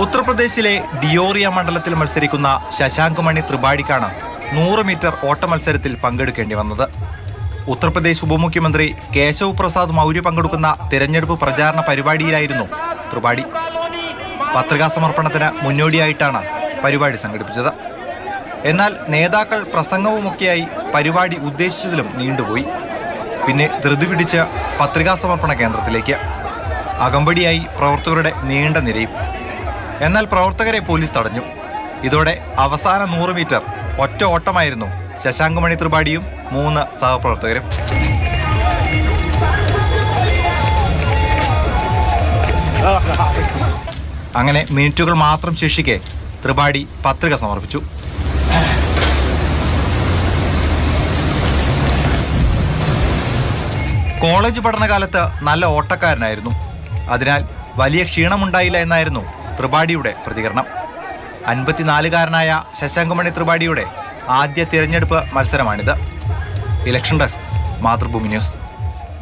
ഉത്തർപ്രദേശിലെ ഡിയോറിയ മണ്ഡലത്തിൽ മത്സരിക്കുന്ന ശശാങ്ക് മണി ത്രിപാഠിക്കാണ് 100 മീറ്റർ ഓട്ട മത്സരത്തിൽ പങ്കെടുക്കേണ്ടി വന്നത്. ഉത്തർപ്രദേശ് ഉപമുഖ്യമന്ത്രി കേശവ് പ്രസാദ് മൗര്യ പങ്കെടുക്കുന്ന തിരഞ്ഞെടുപ്പ് പ്രചാരണ പരിപാടിയിലായിരുന്നു ത്രിപാഠി. പത്രികാ സമർപ്പണത്തിന് മുന്നോടിയായിട്ടാണ് പരിപാടി സംഘടിപ്പിച്ചത്. എന്നാൽ നേതാക്കൾ പ്രസംഗവുമൊക്കെയായി പരിപാടി ഉദ്ദേശിച്ചതിലും നീണ്ടുപോയി. പിന്നെ ധൃതി പിടിച്ച് പത്രികാ സമർപ്പണ കേന്ദ്രത്തിലേക്ക്. അകമ്പടിയായി പ്രവർത്തകരുടെ നീണ്ട നിരയും. എന്നാൽ പ്രവർത്തകരെ പോലീസ് തടഞ്ഞു. ഇതോടെ അവസാന 100 മീറ്റർ ഒറ്റ ഓട്ടമായിരുന്നു ശശാങ്ക് മണി ത്രിപാഠിയും 3 സഹപ്രവർത്തകരും. അങ്ങനെ മിനിറ്റുകൾ മാത്രം ശേഷിക്കെ ത്രിപാഠി പത്രിക സമർപ്പിച്ചു. കോളേജ് പഠനകാലത്ത് നല്ല ഓട്ടക്കാരനായിരുന്നു. അതിനാൽ വലിയ ക്ഷീണമുണ്ടായില്ല എന്നായിരുന്നു ത്രിപാഠിയുടെ പ്രതികരണം. 54-കാരനായ ശശാങ്ക് മണി ത്രിപാഠിയുടെ ആദ്യ തിരഞ്ഞെടുപ്പ് മത്സരമാണിത്. Election desk, Mathrubhumi news.